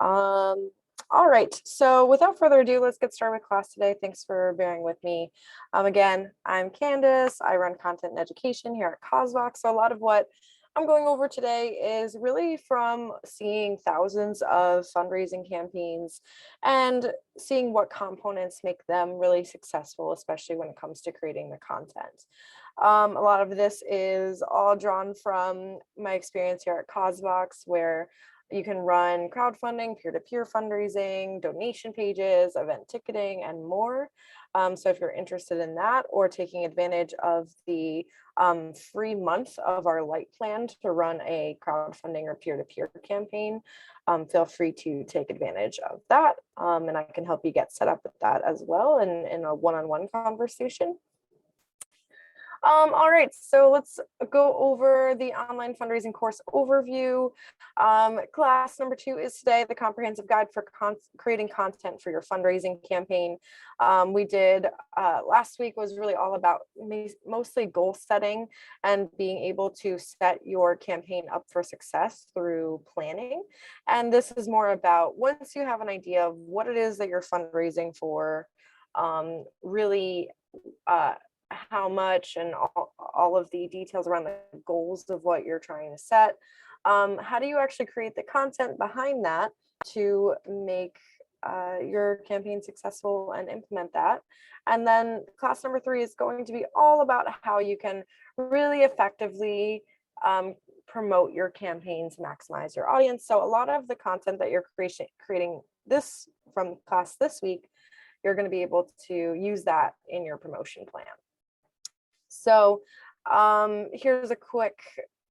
All right, so without further ado, let's get started with class today. Thanks for bearing with me. Again, I'm Candace. I run content and education here at Cosvox. So a lot of what I'm going over today is really from seeing thousands of fundraising campaigns and seeing what components make them really successful, especially when it comes to creating the content. A lot of this is all drawn from my experience here at Cosvox, where you can run crowdfunding, peer-to-peer fundraising, donation pages, event ticketing, and more. So if you're interested in that or taking advantage of the free month of our light plan to run a crowdfunding or peer-to-peer campaign, feel free to take advantage of that. And I can help you get set up with that as well in a one-on-one conversation. All right, so let's go over the online fundraising course overview. Class number 2 is today, the comprehensive guide for creating content for your fundraising campaign. We did last week was really all about mostly goal setting and being able to set your campaign up for success through planning. And this is more about once you have an idea of what it is that you're fundraising for, really how much and all of the details around the goals of what you're trying to set. How do you actually create the content behind that to make your campaign successful and implement that? And then class number 3 is going to be all about how you can really effectively promote your campaigns, maximize your audience. So a lot of the content that you're creating this from class this week, you're going to be able to use that in your promotion plan. So here's a quick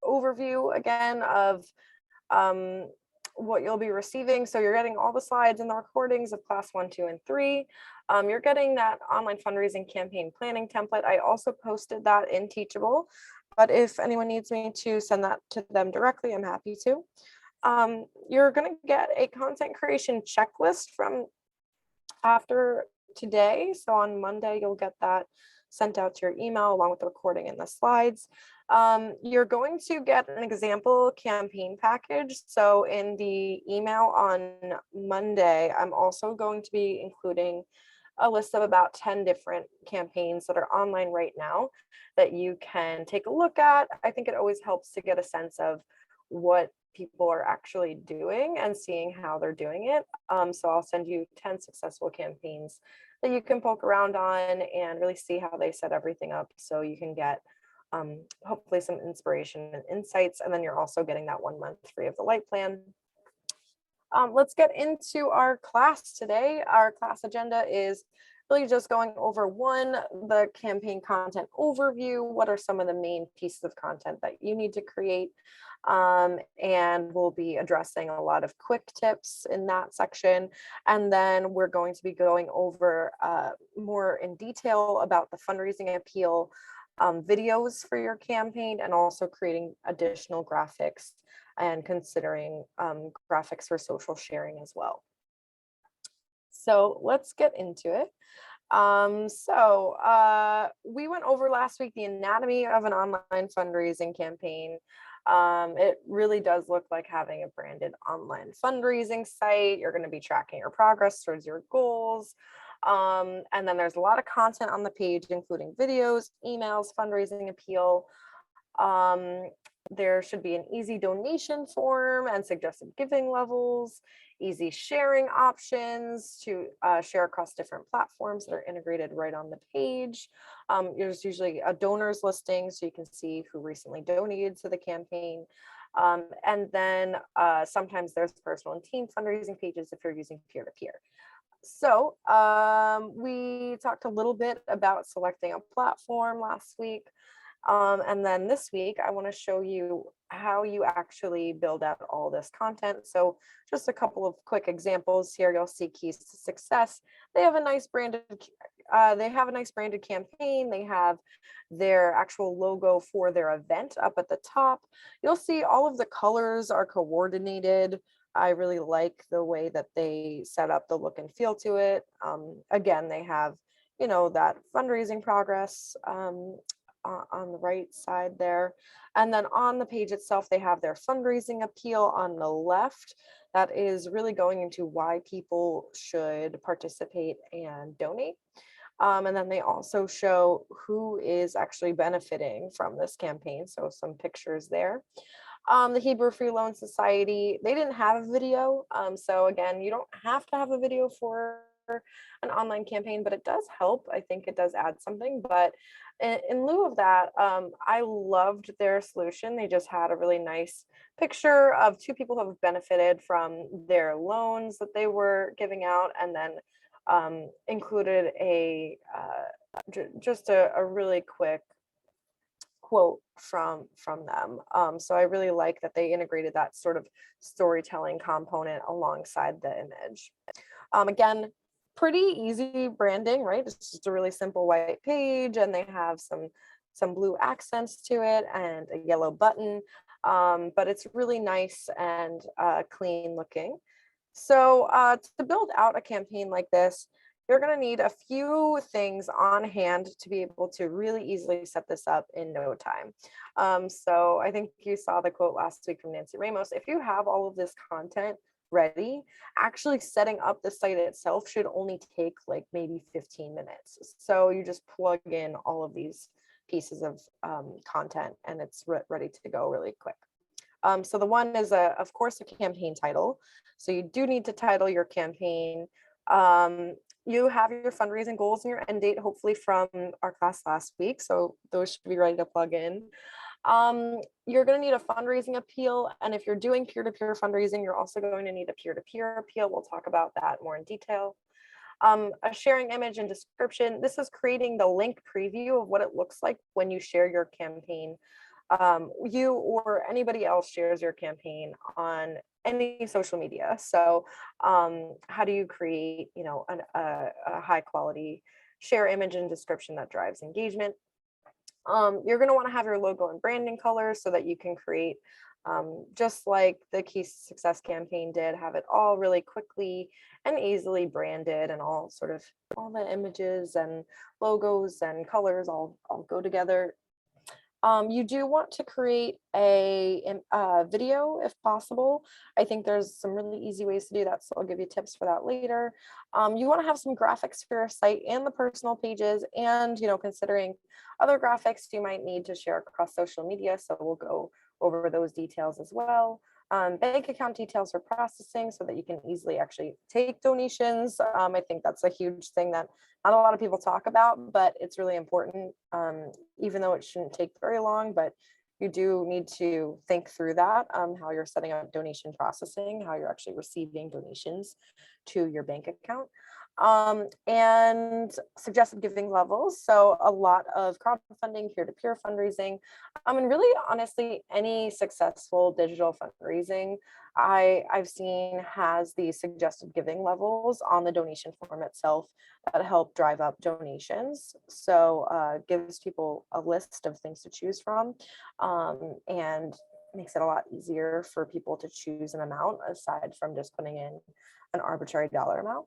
overview again of what you'll be receiving. So you're getting all the slides and the recordings of class 1, 2, and 3. You're getting that online fundraising campaign planning template. I also posted that in Teachable, but if anyone needs me to send that to them directly, I'm happy to. You're going to get a content creation checklist from after today. So on Monday, you'll get that sent out to your email along with the recording and the slides. You're going to get an example campaign package. So in the email on Monday, I'm also going to be including a list of about 10 different campaigns that are online right now that you can take a look at. I think it always helps to get a sense of what people are actually doing and seeing how they're doing it. So I'll send you 10 successful campaigns that you can poke around on and really see how they set everything up, so you can get hopefully some inspiration and insights. And then you're also getting that 1 month free of the light plan. Let's get into our class today. Our class agenda is really just going over the campaign content overview. What are some of the main pieces of content that you need to create? And we'll be addressing a lot of quick tips in that section. And then we're going to be going over more in detail about the fundraising appeal videos for your campaign, and also creating additional graphics and considering graphics for social sharing as well. So let's get into it. We went over last week the anatomy of an online fundraising campaign. It really does look like having a branded online fundraising site. You're going to be tracking your progress towards your goals. And then there's a lot of content on the page, including videos, emails, fundraising appeal. There should be an easy donation form and suggested giving levels, easy sharing options to share across different platforms that are integrated right on the page. There's usually a donors listing, so you can see who recently donated to the campaign. And then sometimes there's personal and team fundraising pages if you're using peer-to-peer. So we talked a little bit about selecting a platform last week. And then this week, I want to show you how you actually build out all this content. So just a couple of quick examples here. You'll see keys to success. They have a nice branded campaign. They have their actual logo for their event up at the top. You'll see all of the colors are coordinated. I really like the way that they set up the look and feel to it. Again, they have, that fundraising progress on the right side there. And then on the page itself, they have their fundraising appeal on the left. that is really going into why people should participate and donate. And then they also show who is actually benefiting from this campaign. So some pictures there. The Hebrew Free Loan Society, they didn't have a video. So again, you don't have to have a video for an online campaign, but it does help. I think it does add something. But in lieu of that, I loved their solution. They just had a really nice picture of two people who have benefited from their loans that they were giving out, and then included just a really quick quote from them. So I really like that they integrated that sort of storytelling component alongside the image. Again, pretty easy branding, right? It's just a really simple white page, and they have some blue accents to it and a yellow button. But it's really nice and clean looking. So to build out a campaign like this, you're going to need a few things on hand to be able to really easily set this up in no time. So I think you saw the quote last week from Nancy Ramos. If you have all of this content ready, actually setting up the site itself should only take like maybe 15 minutes. So you just plug in all of these pieces of content and it's ready to go really quick. So the one is, of course, a campaign title. So you do need to title your campaign. You have your fundraising goals and your end date, hopefully from our class last week. So those should be ready to plug in. You're going to need a fundraising appeal. And if you're doing peer-to-peer fundraising, you're also going to need a peer-to-peer appeal. We'll talk about that more in detail. A sharing image and description. This is creating the link preview of what it looks like when you share your campaign. You or anybody else shares your campaign on any social media. So how do you create, a high quality share image and description that drives engagement? You're going to want to have your logo and branding colors so that you can create, just like the Key Success campaign did, have it all really quickly and easily branded, and all the images and logos and colors all go together. You do want to create a video if possible. I think there's some really easy ways to do that, so I'll give you tips for that later. You want to have some graphics for your site and the personal pages, and considering other graphics you might need to share across social media, so we'll go over those details as well. Bank account details for processing so that you can easily actually take donations. I think that's a huge thing that not a lot of people talk about, but it's really important, even though it shouldn't take very long, but you do need to think through that, how you're setting up donation processing, how you're actually receiving donations to your bank account. And suggested giving levels. So a lot of crowdfunding, peer-to-peer fundraising, and really honestly, any successful digital fundraising I've seen has the suggested giving levels on the donation form itself that help drive up donations. So gives people a list of things to choose from, and makes it a lot easier for people to choose an amount aside from just putting in an arbitrary dollar amount.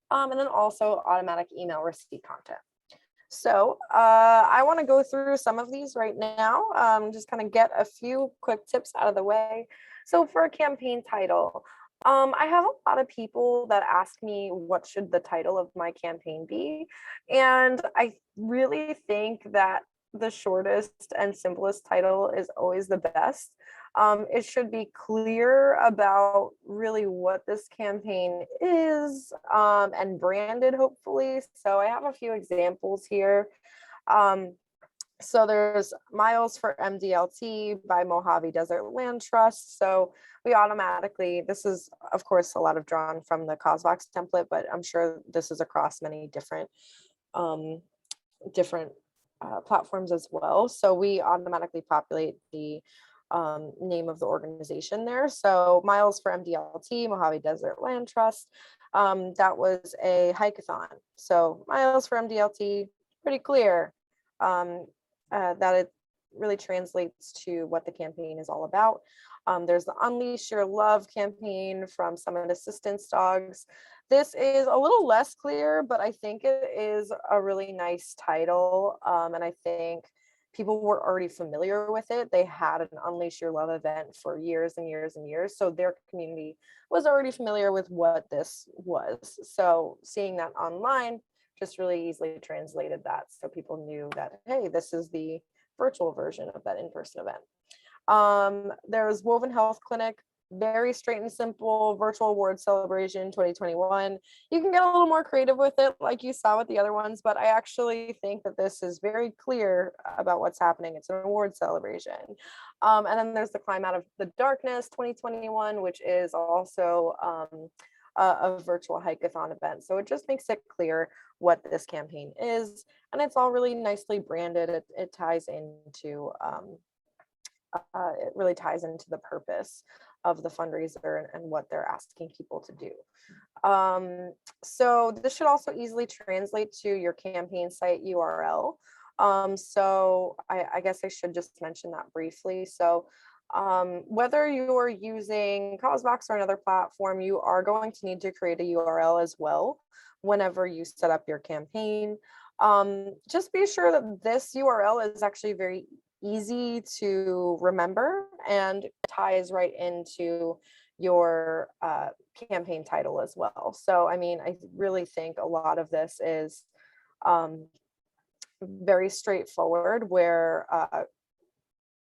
And then also automatic email receipt content. So I want to go through some of these right now, just kind of get a few quick tips out of the way. So for a campaign title, I have a lot of people that ask me what should the title of my campaign be. And I really think that the shortest and simplest title is always the best. It should be clear about really what this campaign is, and branded, hopefully. So I have a few examples here. So there's Miles for MDLT by Mojave Desert Land Trust. So we automatically, this is of course a lot of drawn from the CauseVox template, but I'm sure this is across many different platforms as well. So we automatically populate the name of the organization there. So Miles for MDLT, Mojave Desert Land Trust. That was a hikeathon. So Miles for MDLT, pretty clear that it really translates to what the campaign is all about. There's the Unleash Your Love campaign from Summit Assistance Dogs. This is a little less clear, but I think it is a really nice title. And I think people were already familiar with it. They had an Unleash Your Love event for years and years and years. So their community was already familiar with what this was. So seeing that online just really easily translated that. So people knew that, hey, this is the virtual version of that in-person event. There's Woven Health Clinic, very straight and simple virtual award celebration 2021. You can get a little more creative with it, like you saw with the other ones, but I actually think that this is very clear about what's happening. It's an award celebration. And then there's the Climb Out of the Darkness 2021, which is also a virtual hike-a-thon event. So it just makes it clear what this campaign is, and it's all really nicely branded. It ties into it really ties into the purpose of the fundraiser and what they're asking people to do. So this should also easily translate to your campaign site URL. So I guess I should just mention that briefly. So whether you're using CauseVox or another platform, you are going to need to create a URL as well whenever you set up your campaign. Just be sure that this URL is actually very easy to remember and ties right into your campaign title as well. So, I mean, I really think a lot of this is very straightforward, where,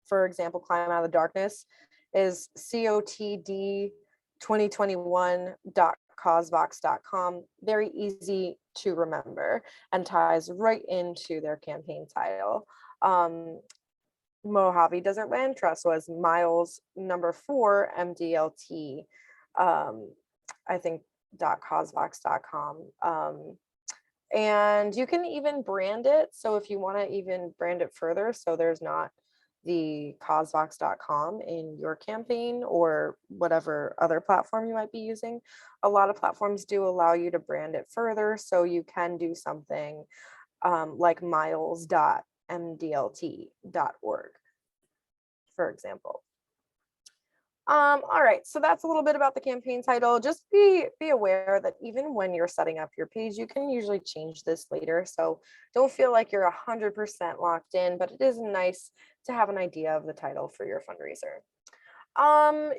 for example, Climb Out of the Darkness is cotd2021.causevox.com. Very easy to remember and ties right into their campaign title. Mojave Desert Land Trust was miles number 4 MDLT, I think .causevox.com. And you can even brand it. So if you want to even brand it further, so there's not the causevox.com in your campaign or whatever other platform you might be using, a lot of platforms do allow you to brand it further. So you can do something like miles.mdlt.org, for example. All right, so that's a little bit about the campaign title. Just be aware that even when you're setting up your page, you can usually change this later. So don't feel like you're 100% locked in, but it is nice to have an idea of the title for your fundraiser.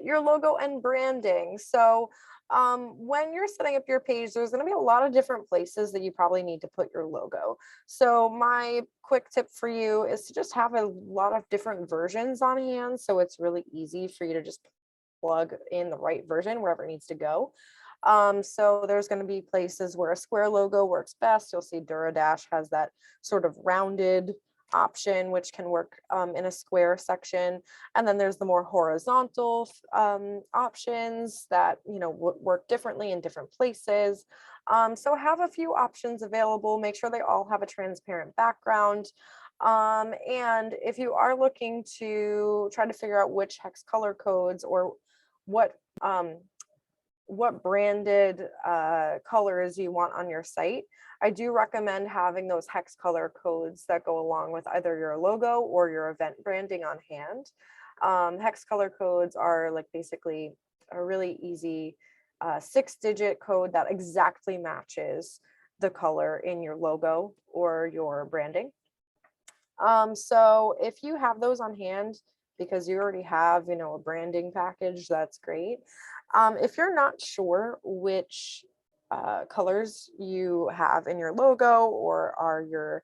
Your logo and branding. So when you're setting up your page, there's going to be a lot of different places that you probably need to put your logo. So my quick tip for you is to just have a lot of different versions on hand. So it's really easy for you to just plug in the right version wherever it needs to go. So there's going to be places where a square logo works best. You'll see DuraDash has that sort of rounded option, which can work in a square section. And then there's the more horizontal options that, you know, work differently in different places. So have a few options available. Make sure they all have a transparent background. And if you are looking to try to figure out which hex color codes or what branded colors you want on your site, I do recommend having those hex color codes that go along with either your logo or your event branding on hand. Hex color codes are like basically a really easy 6-digit code that exactly matches the color in your logo or your branding. So if you have those on hand, because you already have, you know, a branding package, that's great. If you're not sure which colors you have in your logo or are your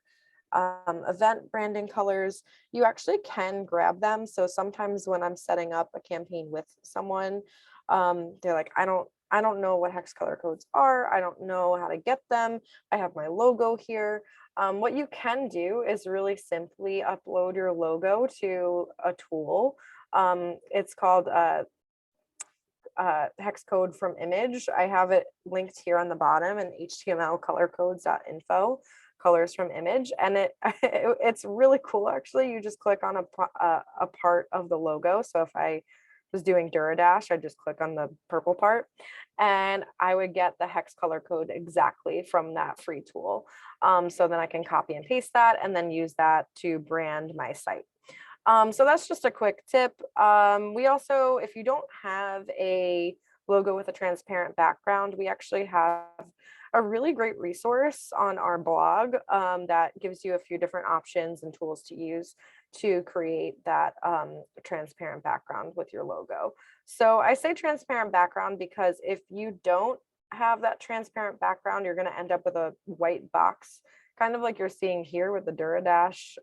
event branding colors, you actually can grab them. So sometimes when I'm setting up a campaign with someone, they're like, I don't know what hex color codes are. I don't know how to get them. I have my logo here. What you can do is really simply upload your logo to a tool. It's called hex code from image. I have it linked here on the bottom in HTML colorcodes.info, colors from image, and it's really cool actually. You just click on a part of the logo. So if I was doing DuraDash, I just click on the purple part and I would get the hex color code exactly from that free tool. So then I can copy and paste that and then use that to brand my site. So that's just a quick tip. We also, if you don't have a logo with a transparent background, we actually have a really great resource on our blog that gives you a few different options and tools to use to create that transparent background with your logo. So I say transparent background because if you don't have that transparent background, you're going to end up with a white box, kind of like you're seeing here with the Duradash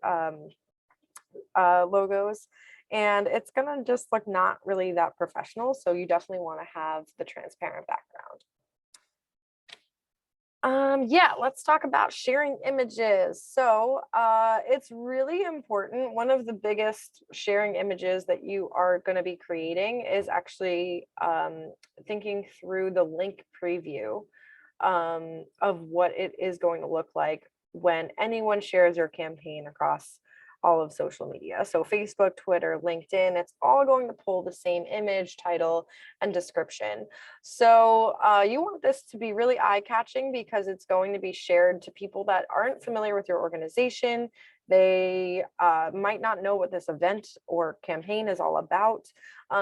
logos. And it's going to just look not really that professional. So you definitely want to have the transparent background. Yeah, let's talk about sharing images. So it's really important. One of the biggest sharing images that you are going to be creating is actually thinking through the link preview of what it is going to look like when anyone shares your campaign across all of social media. So Facebook, Twitter, LinkedIn, it's all going to pull the same image, title, and description. So you want this to be really eye-catching because it's going to be shared to people that aren't familiar with your organization. They might not know what this event or campaign is all about.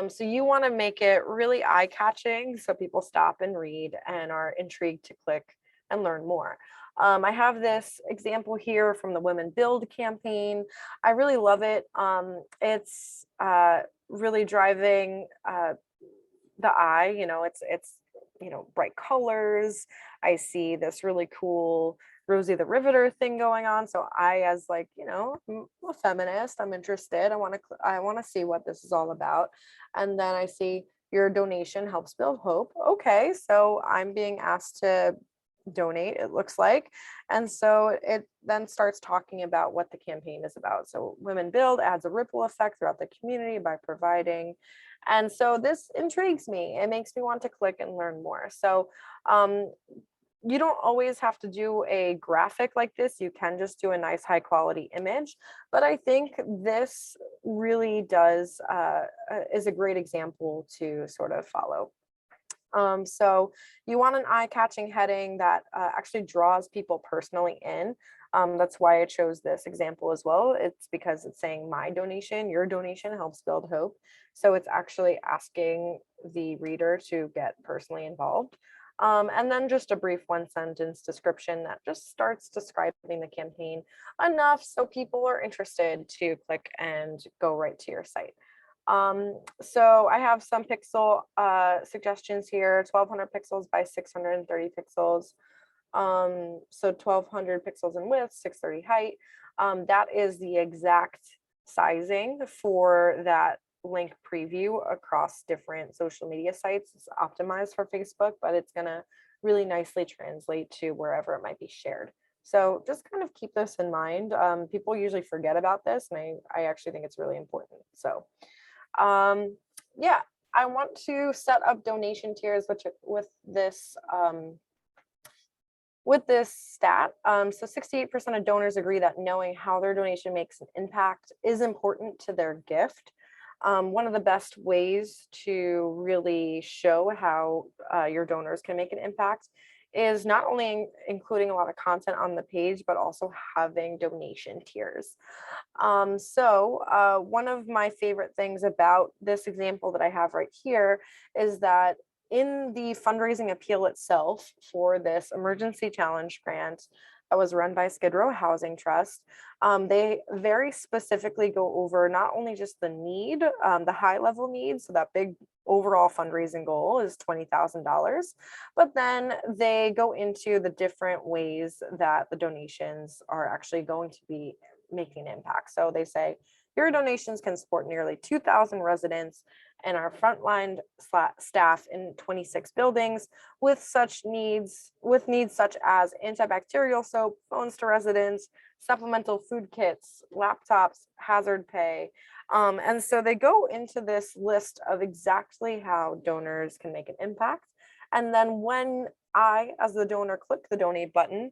So you want to make it really eye-catching so people stop and read and are intrigued to click and learn more. I have this example here from the Women Build campaign. I really love it. It's really driving the eye. It's bright colors. I see this really cool Rosie the Riveter thing going on. So I, as like, I'm a feminist, I'm interested. I want to see what this is all about. And then I see your donation helps build hope. Okay, so I'm being asked to donate, it looks like. And so it then starts talking about what the campaign is about. So Women Build adds a ripple effect throughout the community by providing. And so this intrigues me. It makes me want to click and learn more. So you don't always have to do a graphic like this. You can just do a nice high quality image. But I think this really does is a great example to sort of follow. So you want an eye-catching heading that actually draws people personally in. That's why I chose this example as well. It's because it's saying my donation, your donation helps build hope. So it's actually asking the reader to get personally involved. And then just a brief one-sentence description that just starts describing the campaign enough so people are interested to click and go right to your site. So I have some pixel suggestions here, 1200 pixels by 630 pixels. So 1200 pixels in width, 630 height. That is the exact sizing for that link preview across different social media sites. It's optimized for Facebook, but it's gonna really nicely translate to wherever it might be shared. So just kind of keep this in mind. People usually forget about this, and I actually think it's really important. So yeah, I want to set up donation tiers with this stat. So 68% of donors agree that knowing how their donation makes an impact is important to their gift. One of the best ways to really show how your donors can make an impact is not only including a lot of content on the page, but also having donation tiers. So one of my favorite things about this example that I have right here is that in the fundraising appeal itself for this emergency challenge grant that was run by Skid Row Housing Trust, they very specifically go over not only just the need, the high level need, so that big overall fundraising goal is $20,000, but then they go into the different ways that the donations are actually going to be making an impact. So they say your donations can support nearly 2,000 residents and our frontline staff in 26 buildings with needs such as antibacterial soap, phones to residents, supplemental food kits, laptops, hazard pay. And so they go into this list of exactly how donors can make an impact. And then when I, as the donor, click the donate button,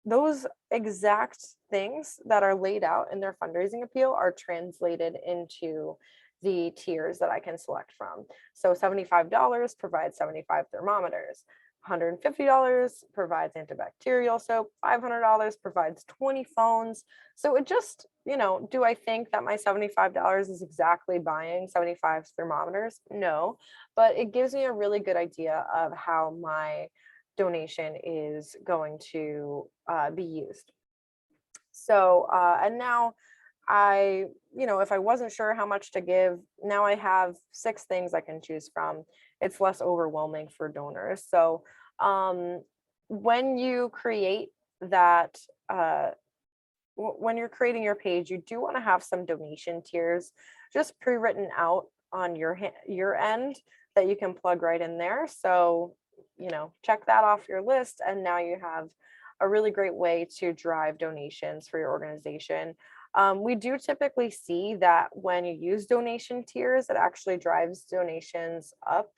those exact things that are laid out in their fundraising appeal are translated into the tiers that I can select from. So $75 provides 75 thermometers, $150 provides antibacterial soap, $500 provides 20 phones. So it just, do I think that my $75 is exactly buying 75 thermometers? No, but it gives me a really good idea of how my donation is going to be used. So, and now if I wasn't sure how much to give, now I have 6 things I can choose from. It's less overwhelming for donors. So, um, when you create that, when you're creating your page, you do want to have some donation tiers just pre-written out on your end that you can plug right in there. So, check that off your list, and now you have a really great way to drive donations for your organization. We do typically see that when you use donation tiers, it actually drives donations up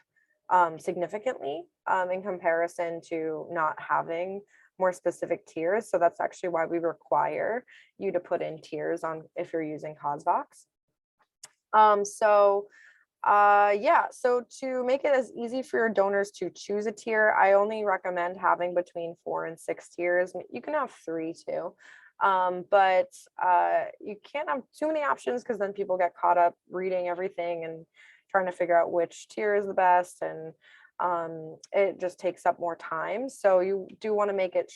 significantly in comparison to not having more specific tiers. So that's actually why we require you to put in tiers on if you're using CauseVox. So to make it as easy for your donors to choose a tier, I only recommend having between 4 and 6 tiers. You can have 3 too. But you can't have too many options because then people get caught up reading everything and trying to figure out which tier is the best, and it just takes up more time. So you do want to make it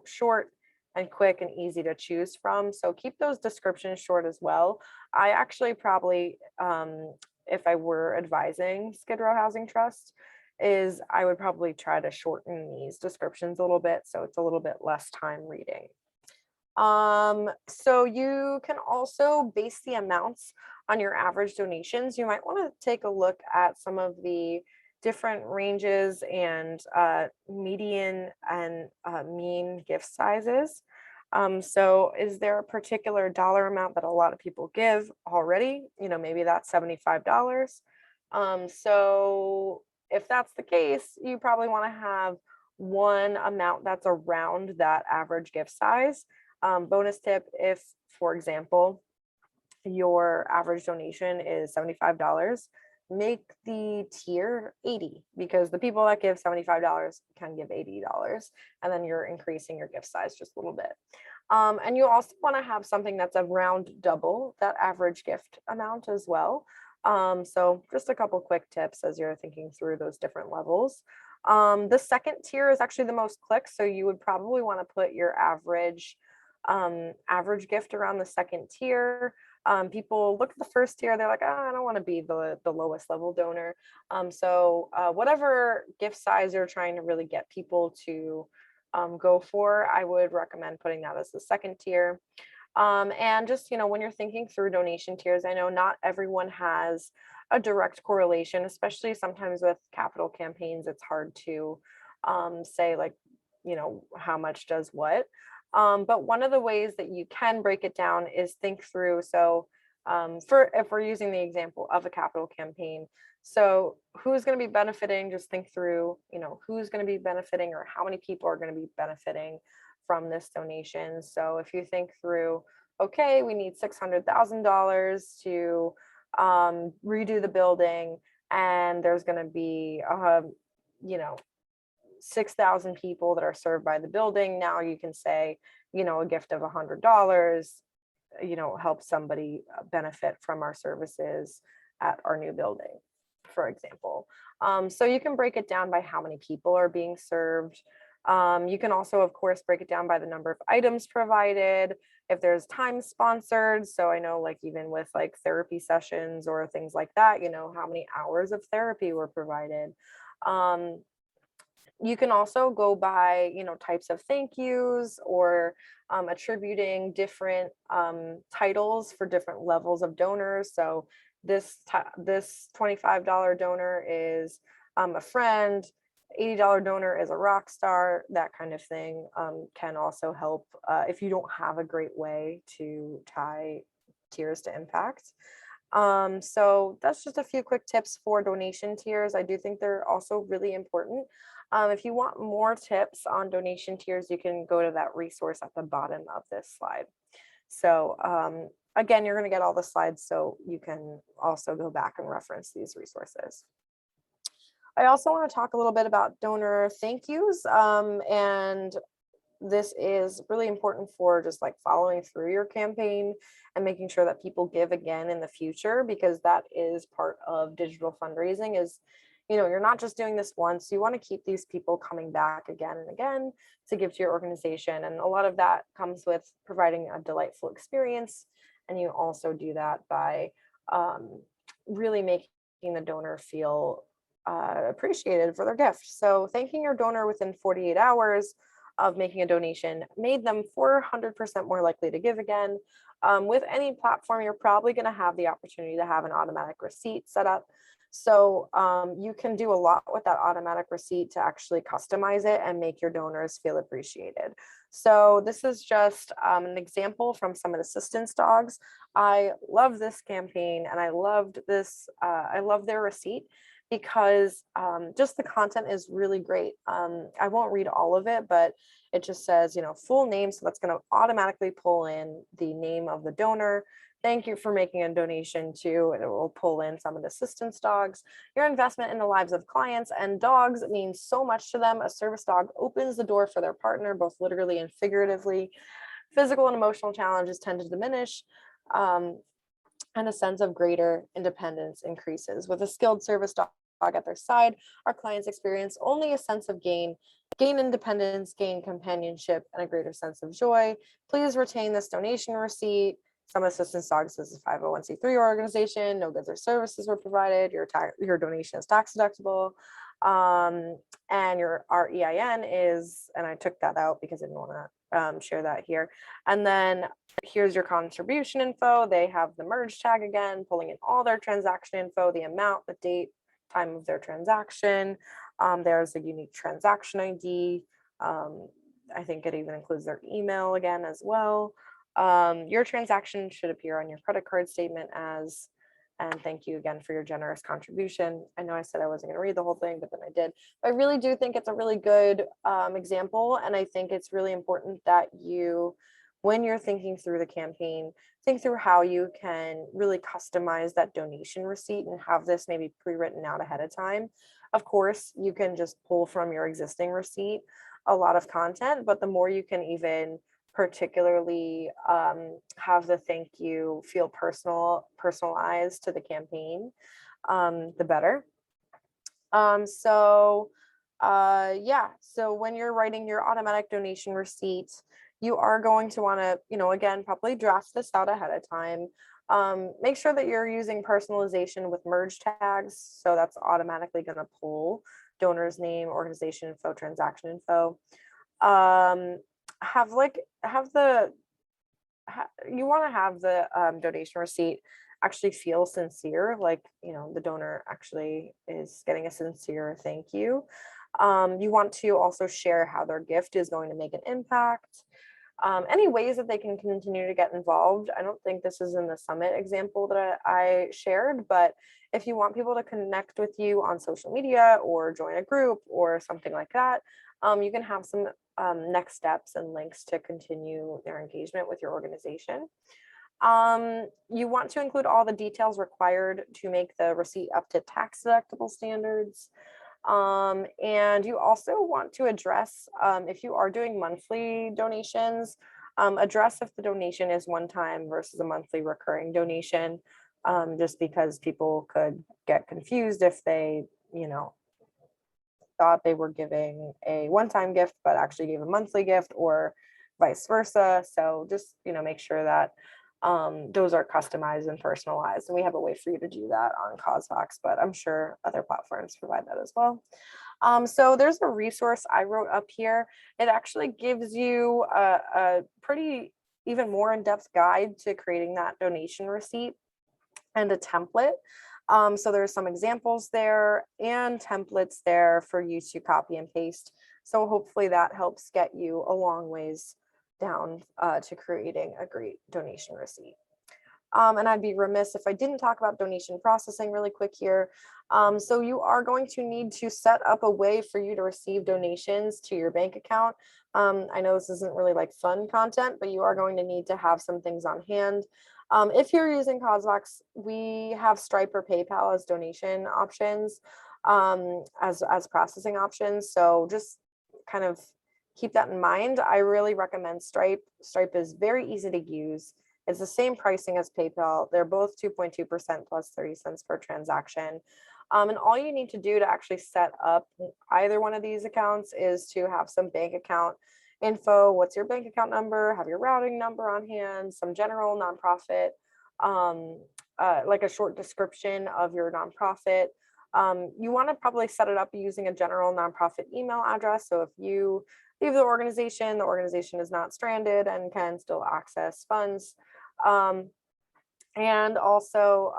short and quick and easy to choose from. So keep those descriptions short as well. I actually probably, if I were advising Skid Row Housing Trust, is I would probably try to shorten these descriptions a little bit so it's a little bit less time reading. So you can also base the amounts on your average donations. You might want to take a look at some of the different ranges and median and mean gift sizes. So is there a particular dollar amount that a lot of people give already? Maybe that's $75. So if that's the case, you probably want to have one amount that's around that average gift size. Bonus tip, if, for example, your average donation is $75, make the tier 80, because the people that give $75 can give $80, and then you're increasing your gift size just a little bit. And you also want to have something that's around double that average gift amount as well. So just a couple quick tips as you're thinking through those different levels. The second tier is actually the most clicks, so you would probably want to put your average gift around the second tier. People look at the first tier, they're like, oh, I don't want to be the lowest level donor. So whatever gift size you're trying to really get people to go for, I would recommend putting that as the second tier. And just, when you're thinking through donation tiers, I know not everyone has a direct correlation, especially sometimes with capital campaigns. It's hard to say like, how much does what. But one of the ways that you can break it down is think through. So if we're using the example of a capital campaign, so who's going to be benefiting, just think through, who's going to be benefiting or how many people are going to be benefiting from this donation. So if you think through, okay, we need $600,000 to redo the building, and there's going to be, 6,000 people that are served by the building. Now you can say, a gift of $100, help somebody benefit from our services at our new building, for example. So you can break it down by how many people are being served. You can also, of course, break it down by the number of items provided, if there's time sponsored. So I know, like, even with like therapy sessions or things like that, how many hours of therapy were provided. You can also go by, types of thank yous, or attributing different titles for different levels of donors. So this $25 donor is a friend, $80 donor is a rock star. That kind of thing can also help if you don't have a great way to tie tiers to impact. So that's just a few quick tips for donation tiers. I do think they're also really important. If you want more tips on donation tiers, you can go to that resource at the bottom of this slide. So again, you're going to get all the slides, so you can also go back and reference these resources. I also want to talk a little bit about donor thank yous, and this is really important for just like following through your campaign and making sure that people give again in the future, because that is part of digital fundraising, is you're not just doing this once. You want to keep these people coming back again and again to give to your organization. And a lot of that comes with providing a delightful experience. And you also do that by really making the donor feel appreciated for their gift. So thanking your donor within 48 hours of making a donation made them 400% more likely to give again. With any platform, you're probably going to have the opportunity to have an automatic receipt set up. So you can do a lot with that automatic receipt to actually customize it and make your donors feel appreciated. So this is just an example from some of the assistance dogs. I love this campaign and I loved this. I love their receipt because just the content is really great. I won't read all of it, but it just says, full name. So that's going to automatically pull in the name of the donor. Thank you for making a donation to, and it will pull in some of the assistance dogs. Your investment in the lives of clients and dogs means so much to them. A service dog opens the door for their partner, both literally and figuratively. Physical and emotional challenges tend to diminish. And a sense of greater independence increases. With a skilled service dog at their side, our clients experience only a sense of gain independence, gain companionship, and a greater sense of joy. Please retain this donation receipt. Some assistance dogs is a 501c3 organization. No goods or services were provided. Your donation is tax deductible. And your REIN is, and I took that out because I didn't want to share that here. And then here's your contribution info. They have the merge tag again, pulling in all their transaction info, the amount, the date, time of their transaction. There's a unique transaction ID. I think it even includes their email again as well. Your transaction should appear on your credit card statement as, and thank you again for your generous contribution. I know I said I wasn't going to read the whole thing, but then I did. But I really do think it's a really good example. And I think it's really important that you, when you're thinking through the campaign, think through how you can really customize that donation receipt and have this maybe pre-written out ahead of time. Of course, you can just pull from your existing receipt a lot of content, but the more you can even particularly have the thank you feel personalized to the campaign, the better. So when you're writing your automatic donation receipt, you are going to want to, again, probably draft this out ahead of time. Make sure that you're using personalization with merge tags. So that's automatically going to pull donor's name, organization info, transaction info. You want to have the donation receipt actually feel sincere, like the donor actually is getting a sincere thank you. You want to also share how their gift is going to make an impact. Any ways that they can continue to get involved. I don't think this is in the summit example that I shared, but if you want people to connect with you on social media or join a group or something like that, you can have some next steps and links to continue their engagement with your organization. You want to include all the details required to make the receipt up to tax deductible standards. And you also want to address, if you are doing monthly donations, address if the donation is one time versus a monthly recurring donation, just because people could get confused if they, thought they were giving a one-time gift, but actually gave a monthly gift or vice versa. So just, make sure that those are customized and personalized. And we have a way for you to do that on CauseVox, but I'm sure other platforms provide that as well. So there's a resource I wrote up here. It actually gives you a pretty even more in-depth guide to creating that donation receipt and a template. So there's some examples there and templates there for you to copy and paste. So hopefully that helps get you a long ways down to creating a great donation receipt. And I'd be remiss if I didn't talk about donation processing really quick here. So you are going to need to set up a way for you to receive donations to your bank account. I know this isn't really like fun content, but you are going to need to have some things on hand. If you're using CauseVox, we have Stripe or PayPal as donation options, as processing options. So just kind of keep that in mind. I really recommend Stripe. Stripe is very easy to use. It's the same pricing as PayPal. They're both 2.2% plus 30 cents per transaction. And all you need to do to actually set up either one of these accounts is to have some bank account info. What's your bank account number? Have your routing number on hand, some general nonprofit, um, like a short description of your nonprofit. You want to probably set it up using a general nonprofit email address. So if you leave the organization is not stranded and can still access funds. And also,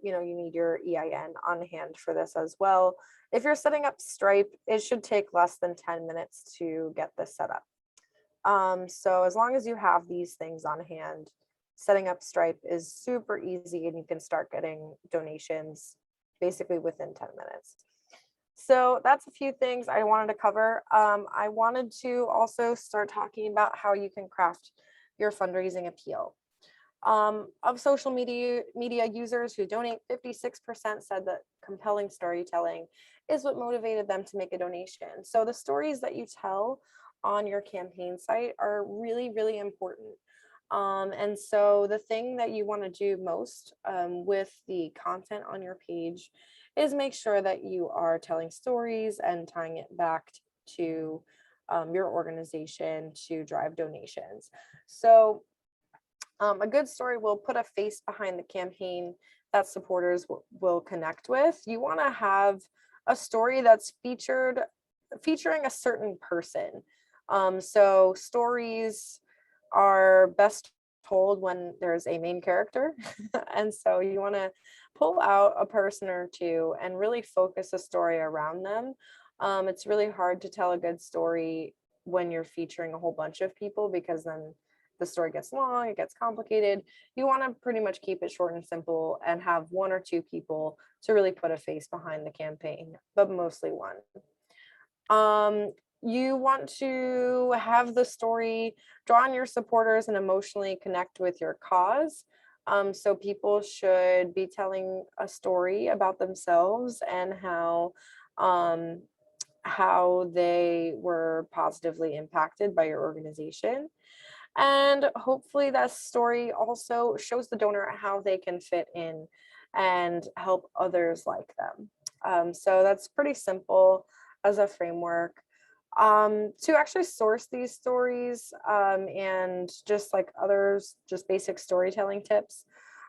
you need your EIN on hand for this as well. If you're setting up Stripe, it should take less than 10 minutes to get this set up. So as long as you have these things on hand, setting up Stripe is super easy and you can start getting donations basically within 10 minutes. So that's a few things I wanted to cover. I wanted to also start talking about how you can craft your fundraising appeal. Of social media users who donate, 56% said that compelling storytelling is what motivated them to make a donation. So the stories that you tell on your campaign site are really, really important. And so the thing that you want to do most with the content on your page is make sure that you are telling stories and tying it back to your organization to drive donations. So a good story will put a face behind the campaign that supporters will connect with. You want to have a story that's featuring a certain person. So stories are best told when there's a main character. And so you want to pull out a person or two and really focus a story around them. It's really hard to tell a good story when you're featuring a whole bunch of people, because then the story gets long, it gets complicated. You want to pretty much keep it short and simple and have one or two people to really put a face behind the campaign, but mostly one. You want to have the story draw on your supporters and emotionally connect with your cause. So people should be telling a story about themselves and how they were positively impacted by your organization. And hopefully that story also shows the donor how they can fit in and help others like them. So that's pretty simple as a framework. To actually source these stories and just like others, just basic storytelling tips,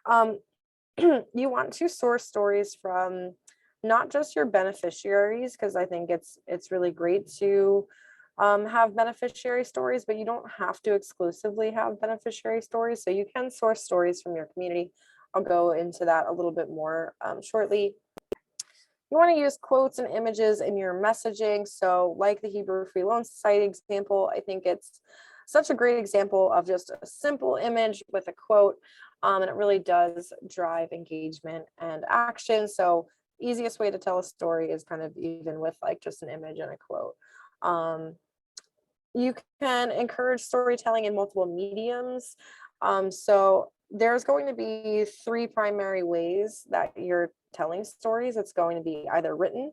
um, you want to source stories from not just your beneficiaries, because I think it's really great to have beneficiary stories, but you don't have to exclusively have beneficiary stories. So you can source stories from your community. I'll go into that a little bit more shortly. You want to use quotes and images in your messaging. So like the Hebrew Free Loan Society example, I think it's such a great example of just a simple image with a quote. And it really does drive engagement and action. So easiest way to tell a story is kind of even with like just an image and a quote. You can encourage storytelling in multiple mediums. So there's going to be three primary ways that you're telling stories. It's going to be either written.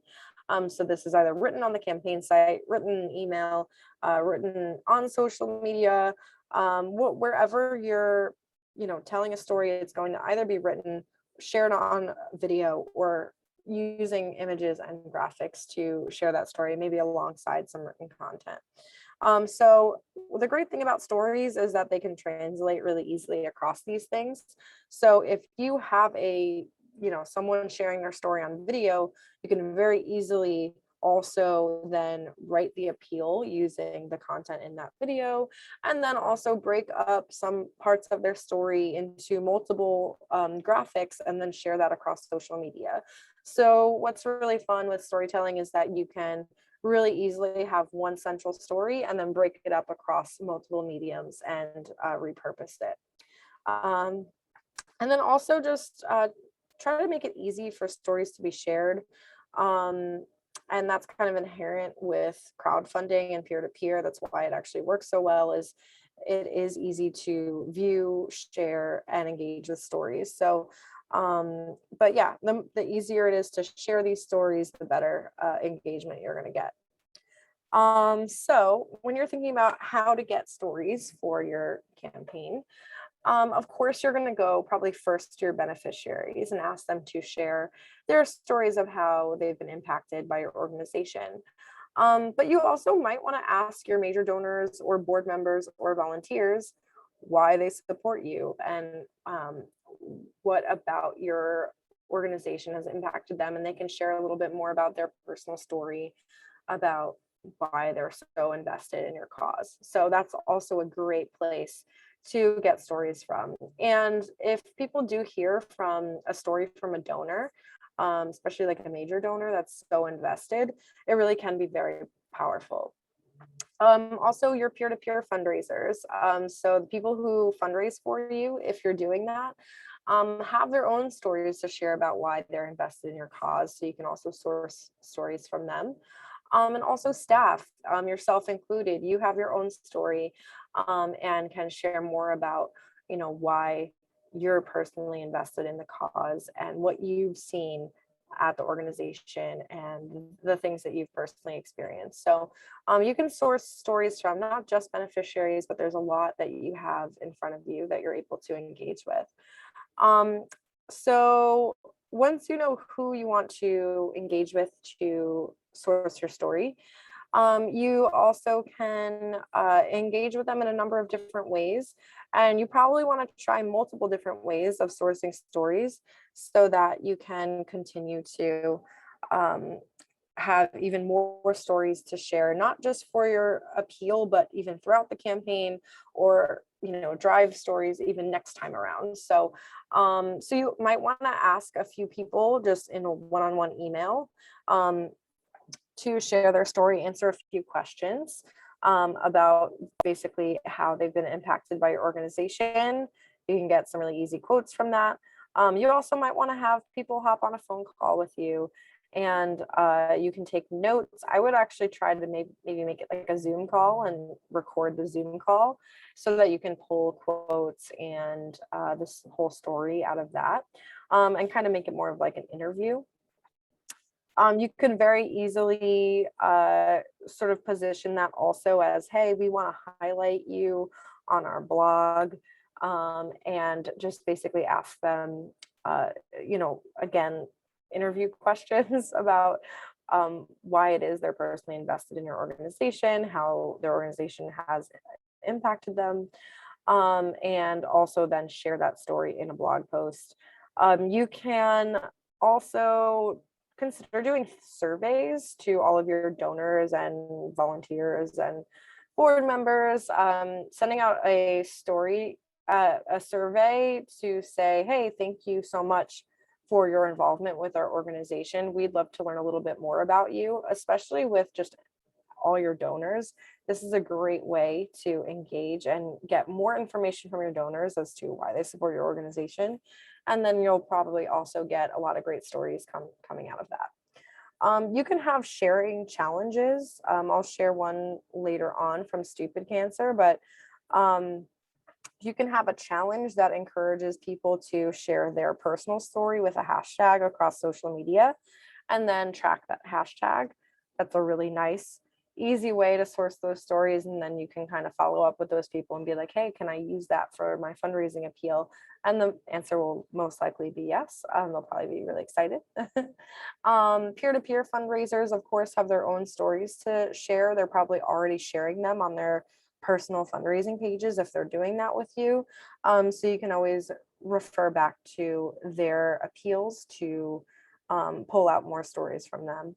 So this is either written on the campaign site, written in email, written on social media, wherever you're, telling a story, it's going to either be written, shared on video, or using images and graphics to share that story, maybe alongside some written content. So the great thing about stories is that they can translate really easily across these things. So if you have someone sharing their story on video, you can very easily also then write the appeal using the content in that video, and then also break up some parts of their story into multiple graphics and then share that across social media. So what's really fun with storytelling is that you can really easily have one central story and then break it up across multiple mediums and repurpose it. And then also just try to make it easy for stories to be shared. And that's kind of inherent with crowdfunding and peer-to-peer. That's why it actually works so well, is it is easy to view, share, and engage with stories. So but yeah, the easier it is to share these stories, the better engagement you're going to get. So when you're thinking about how to get stories for your campaign, Of course, you're going to go probably first to your beneficiaries and ask them to share their stories of how they've been impacted by your organization. But you also might want to ask your major donors or board members or volunteers why they support you and what about your organization has impacted them. And they can share a little bit more about their personal story about why they're so invested in your cause. So that's also a great place to get stories from. And if people do hear from a story from a donor, especially like a major donor that's so invested, it really can be very powerful. Also, your peer-to-peer fundraisers. So the people who fundraise for you, if you're doing that, have their own stories to share about why they're invested in your cause. So you can also source stories from them. And also staff, yourself included, you have your own story and can share more about, why you're personally invested in the cause and what you've seen at the organization and the things that you've personally experienced. So you can source stories from not just beneficiaries, but there's a lot that you have in front of you that you're able to engage with. Um, so once you know who you want to engage with to source your story, you also can engage with them in a number of different ways. And you probably want to try multiple different ways of sourcing stories so that you can continue to um, have even more stories to share, not just for your appeal, but even throughout the campaign or, drive stories even next time around. So you might want to ask a few people just in a one-on-one email to share their story, answer a few questions about basically how they've been impacted by your organization. You can get some really easy quotes from that. You also might want to have people hop on a phone call with you and you can take notes. I would actually try to maybe make it like a Zoom call and record the Zoom call so that you can pull quotes and this whole story out of that and kind of make it more of like an interview. You can very easily sort of position that also as, hey, we want to highlight you on our blog, and just basically ask them, again, interview questions about why it is they're personally invested in your organization, how their organization has impacted them, and also then share that story in a blog post. You can also consider doing surveys to all of your donors and volunteers and board members, sending out a survey to say, hey, thank you so much for your involvement with our organization. We'd love to learn a little bit more about you, especially with just all your donors. This is a great way to engage and get more information from your donors as to why they support your organization. And then you'll probably also get a lot of great stories coming out of that. You can have sharing challenges. I'll share one later on from Stupid Cancer, but you can have a challenge that encourages people to share their personal story with a hashtag across social media and then track that hashtag. That's a really nice, easy way to source those stories. And then you can kind of follow up with those people and be like, hey, can I use that for my fundraising appeal? And the answer will most likely be yes. They'll probably be really excited. Peer-to-peer fundraisers, of course, have their own stories to share. They're probably already sharing them on their personal fundraising pages if they're doing that with you. So you can always refer back to their appeals to pull out more stories from them.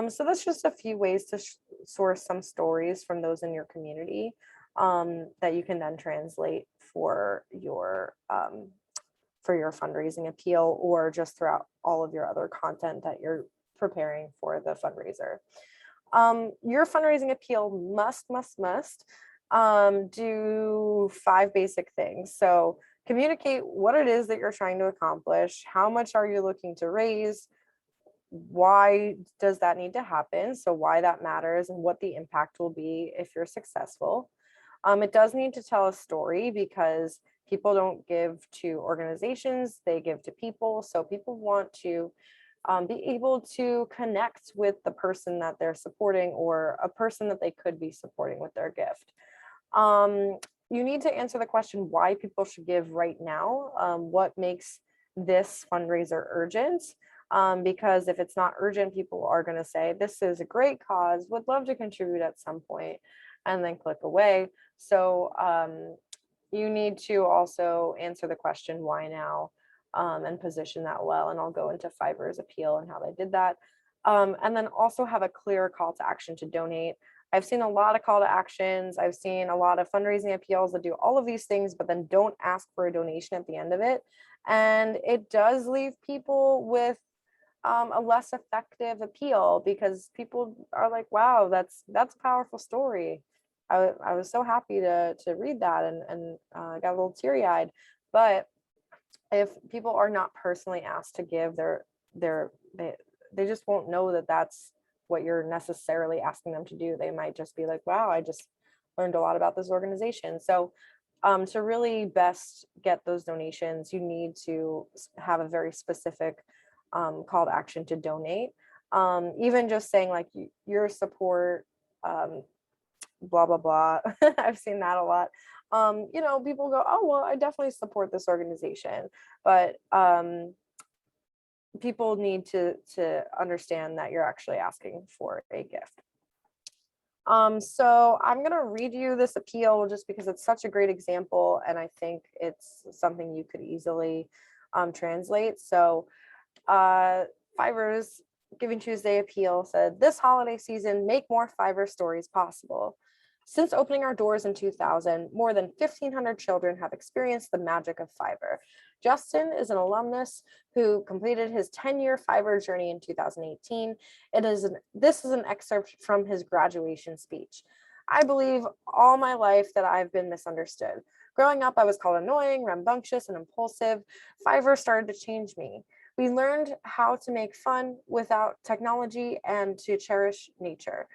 So that's just a few ways to source some stories from those in your community that you can then translate for your fundraising appeal or just throughout all of your other content that you're preparing for the fundraiser. Your fundraising appeal must do 5 basic things. So communicate what it is that you're trying to accomplish. How much are you looking to raise? Why does that need to happen? So why that matters and what the impact will be if you're successful. It does need to tell a story because people don't give to organizations, they give to people. So people want to be able to connect with the person that they're supporting or a person that they could be supporting with their gift. you need to answer the question why people should give right now. What makes this fundraiser urgent? Because if it's not urgent, people are going to say, this is a great cause, would love to contribute at some point, and then click away. So you need to also answer the question, why now? And position that well. And I'll go into Fiverr's appeal and how they did that. And then also have a clear call to action to donate. I've seen a lot of call to actions. I've seen a lot of fundraising appeals that do all of these things, but then don't ask for a donation at the end of it. And it does leave people with a less effective appeal, because people are like, wow, that's a powerful story. I was so happy to read that, and got a little teary eyed. But if people are not personally asked to give, they just won't know that that's what you're necessarily asking them to do. They might just be like, wow, I just learned a lot about this organization. So to really best get those donations, you need to have a very specific call to action to donate. Even just saying like your support, blah, blah, blah. I've seen that a lot. You know, people go, oh, well, I definitely support this organization, but people need to understand that you're actually asking for a gift. So I'm going to read you this appeal just because it's such a great example, and I think it's something you could easily translate. So Fiverr's Giving Tuesday appeal said, this holiday season, make more Fiverr stories possible. Since opening our doors in 2000, more than 1,500 children have experienced the magic of Fiverr. Justin is an alumnus who completed his 10-year Fiverr journey in 2018. This is an excerpt from his graduation speech. I believe all my life that I've been misunderstood. Growing up, I was called annoying, rambunctious, and impulsive. Fiverr started to change me. We learned how to make fun without technology and to cherish nature.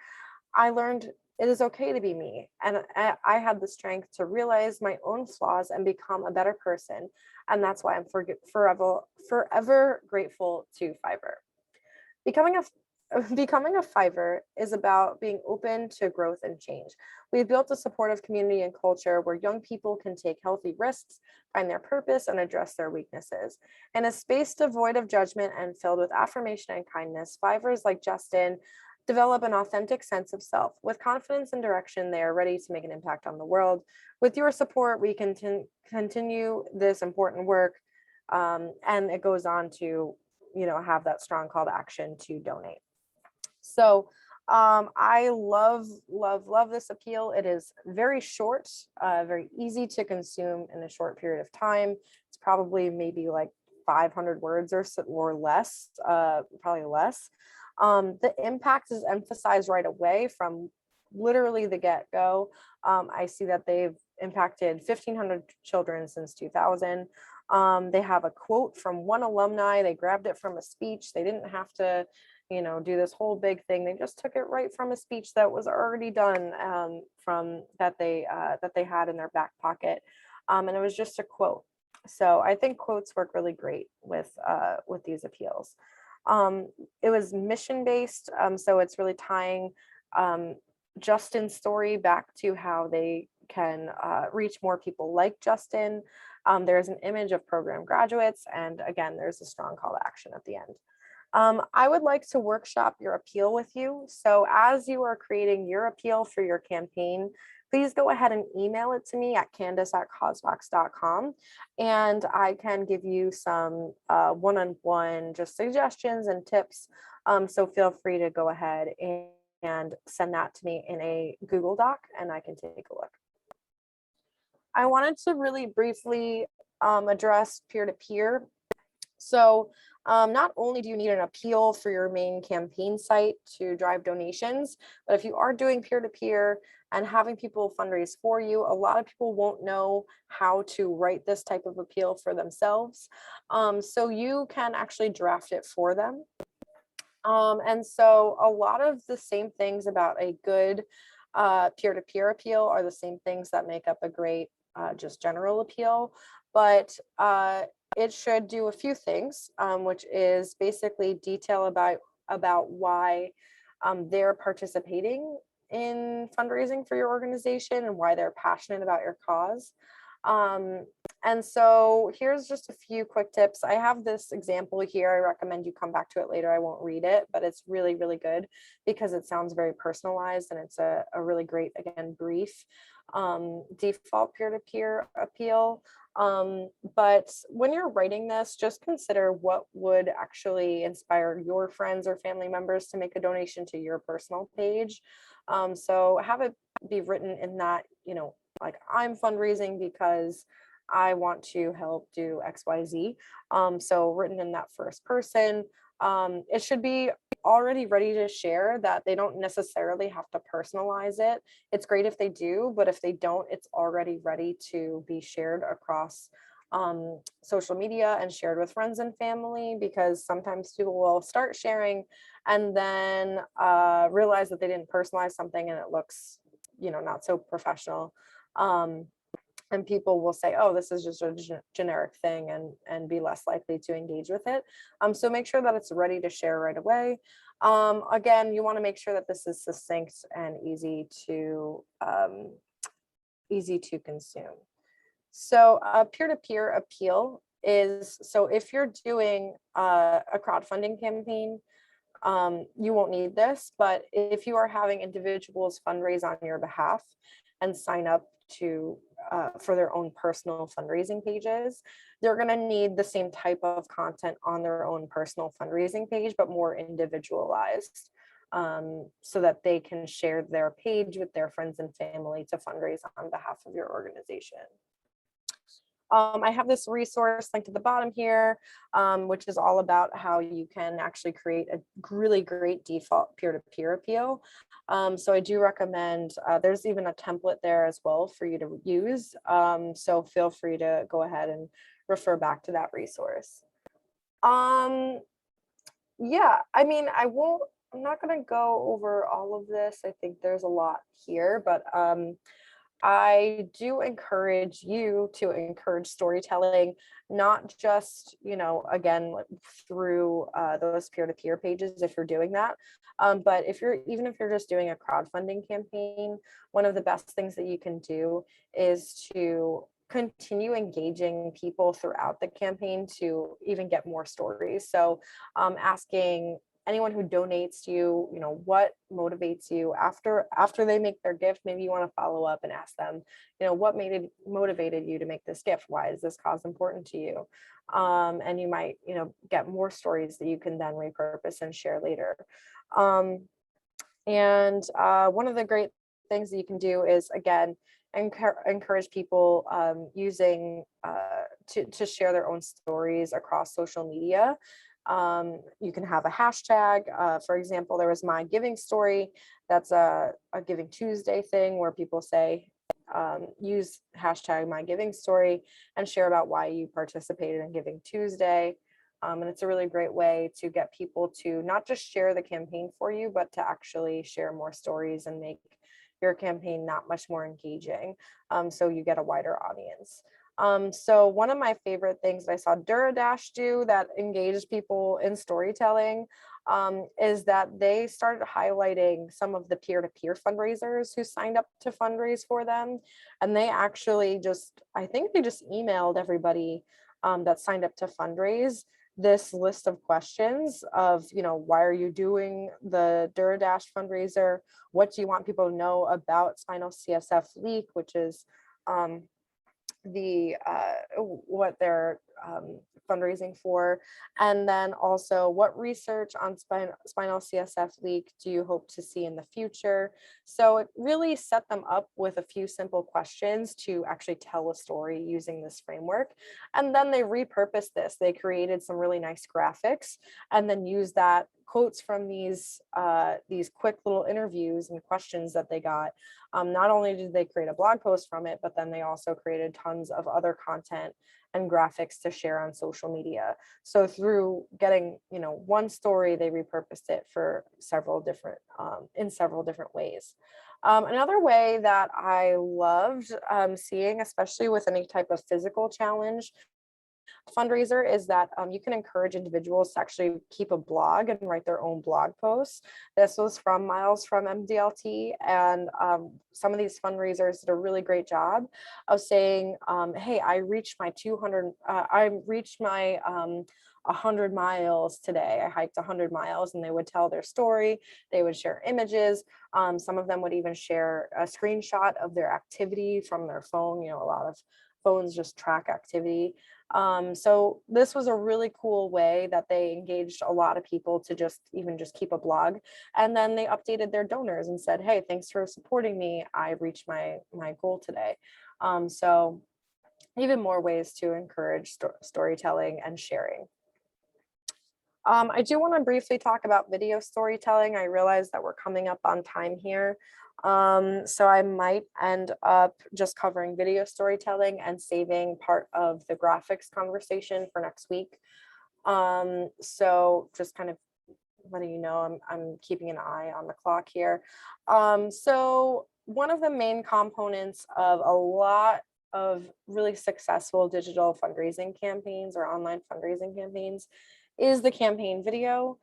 I learned it is okay to be me. And I had the strength to realize my own flaws and become a better person. And that's why I'm forever grateful to Fiverr. Becoming a Fiverr is about being open to growth and change. We've built a supportive community and culture where young people can take healthy risks, find their purpose, and address their weaknesses. In a space devoid of judgment and filled with affirmation and kindness, Fiverrs like Justin develop an authentic sense of self. With confidence and direction, they are ready to make an impact on the world. With your support, we can continue this important work. And it goes on to, have that strong call to action to donate. So I love this appeal. It is very short, very easy to consume in a short period of time. It's probably maybe like 500 words or less, probably less. The impact is emphasized right away from literally the get-go. I see that they've impacted 1,500 children since 2000. They have a quote from one alumni. They grabbed it from a speech. They didn't have to, do this whole big thing. They just took it right from a speech that was already done, from that they had in their back pocket, and it was just a quote. So I think quotes work really great with these appeals. It was mission based, so it's really tying Justin's story back to how they can reach more people like Justin. There's an image of program graduates, and again, there's a strong call to action at the end. I would like to workshop your appeal with you. So as you are creating your appeal for your campaign, please go ahead and email it to me at candace@causebox.com, and I can give you some one-on-one just suggestions and tips. So feel free to go ahead and send that to me in a Google Doc, and I can take a look. I wanted to really briefly address peer-to-peer. So not only do you need an appeal for your main campaign site to drive donations, but if you are doing peer-to-peer and having people fundraise for you, a lot of people won't know how to write this type of appeal for themselves. So you can actually draft it for them. And so a lot of the same things about a good peer-to-peer appeal are the same things that make up a great just general appeal, but it should do a few things, which is basically detail about why they're participating in fundraising for your organization and why they're passionate about your cause. Um, and so here's just a few quick tips. I have this example here. I recommend you come back to it later. I won't read it, but it's really, really good because it sounds very personalized, and it's a really great, again, brief default peer-to-peer appeal. But when you're writing this, just consider what would actually inspire your friends or family members to make a donation to your personal page. So have it be written in that, like, I'm fundraising because I want to help do XYZ. So written in that first person. It should be already ready to share, that they don't necessarily have to personalize it. It's great if they do, but if they don't, it's already ready to be shared across social media and shared with friends and family, because sometimes people will start sharing and then realize that they didn't personalize something and it looks, not so professional. And people will say, oh, this is just a generic thing, and be less likely to engage with it. So make sure that it's ready to share right away. Again, you want to make sure that this is succinct and easy to consume. So a peer-to-peer appeal is, so if you're doing a crowdfunding campaign, you won't need this, but if you are having individuals fundraise on your behalf and sign up to for their own personal fundraising pages, they're going to need the same type of content on their own personal fundraising page, but more individualized, so that they can share their page with their friends and family to fundraise on behalf of your organization. I have this resource linked at the bottom here, which is all about how you can actually create a really great default peer-to-peer appeal. So I do recommend, there's even a template there as well for you to use. So feel free to go ahead and refer back to that resource. Yeah, I mean, I'm not going to go over all of this. I think there's a lot here, but I do encourage you to encourage storytelling, not just, again, through those peer-to-peer pages if you're doing that. But even if you're just doing a crowdfunding campaign, one of the best things that you can do is to continue engaging people throughout the campaign to even get more stories. So asking anyone who donates to you, what motivates you after they make their gift. Maybe you want to follow up and ask them, what motivated you to make this gift? Why is this cause important to you? And you might, get more stories that you can then repurpose and share later. And one of the great things that you can do is, again, encourage people using to share their own stories across social media. You can have a hashtag. For example, there was my giving story. That's a Giving Tuesday thing where people say, use hashtag my giving story and share about why you participated in Giving Tuesday. And it's a really great way to get people to not just share the campaign for you, but to actually share more stories and make your campaign that much more engaging. So you get a wider audience. So one of my favorite things that I saw DuraDash do that engaged people in storytelling is that they started highlighting some of the peer-to-peer fundraisers who signed up to fundraise for them. And they actually I think they just emailed everybody that signed up to fundraise this list of questions of, why are you doing the DuraDash fundraiser? What do you want people to know about spinal CSF leak, which is what they're fundraising for, and then also what research on spinal CSF leak do you hope to see in the future. So it really set them up with a few simple questions to actually tell a story using this framework. And then they repurposed this. They created some really nice graphics and then used that quotes from these quick little interviews and questions that they got. Not only did they create a blog post from it, but then they also created tons of other content and graphics to share on social media. So through getting, one story, they repurposed it for several different in several different ways. Another way that I loved seeing, especially with any type of physical challenge, fundraiser is that you can encourage individuals to actually keep a blog and write their own blog posts. This was from Miles from MDLT, and some of these fundraisers did a really great job of saying, hey, I reached my 100 miles today. I hiked 100 miles, and they would tell their story. They would share images. Some of them would even share a screenshot of their activity from their phone. You know, a lot of phones just track activity. So this was a really cool way that they engaged a lot of people to just keep a blog. And then they updated their donors and said, hey, thanks for supporting me. I reached my goal today. So even more ways to encourage storytelling and sharing. I do want to briefly talk about video storytelling. I realize that we're coming up on time here. So I might end up just covering video storytelling and saving part of the graphics conversation for next week. So just kind of letting you know, I'm keeping an eye on the clock here. So one of the main components of a lot of really successful digital fundraising campaigns or online fundraising campaigns is the campaign video.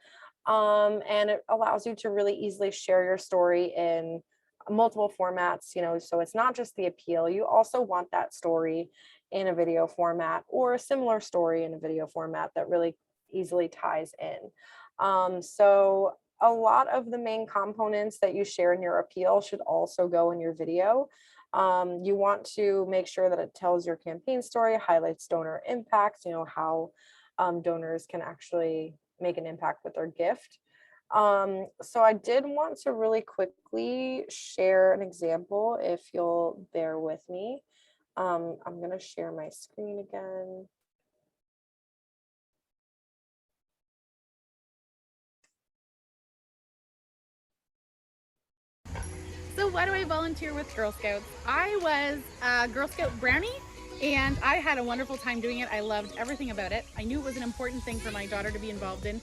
And it allows you to really easily share your story in multiple formats, you know, so it's not just the appeal. You also want that story in a video format or a similar story in a video format that really easily ties in. So a lot of the main components that you share in your appeal should also go in your video. You want to make sure that it tells your campaign story, highlights donor impact, you know, how donors can actually make an impact with their gift. So I did want to really quickly share an example, if you'll bear with me. I'm going to share my screen again. So why do I volunteer with Girl Scouts? I was a Girl Scout Brownie, and I had a wonderful time doing it. I loved everything about it. I knew it was an important thing for my daughter to be involved in.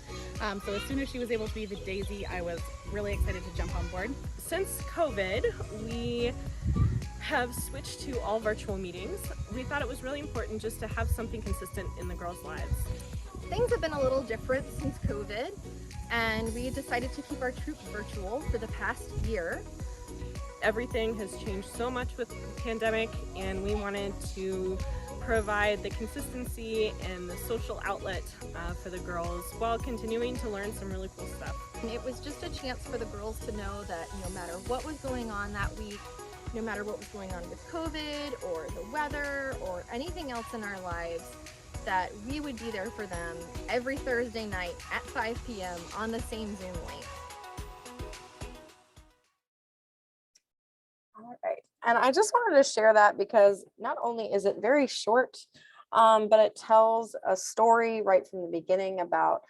So as soon as she was able to be the Daisy, I was really excited to jump on board. Since COVID, we have switched to all virtual meetings. We thought it was really important just to have something consistent in the girls' lives. Things have been a little different since COVID, and we decided to keep our troop virtual for the past year. Everything has changed so much with the pandemic, and we wanted to provide the consistency and the social outlet for the girls while continuing to learn some really cool stuff. And it was just a chance for the girls to know that no matter what was going on that week, no matter what was going on with COVID or the weather or anything else in our lives, that we would be there for them every Thursday night at 5 p.m. on the same Zoom link. All right. And I just wanted to share that because not only is it very short, but it tells a story right from the beginning about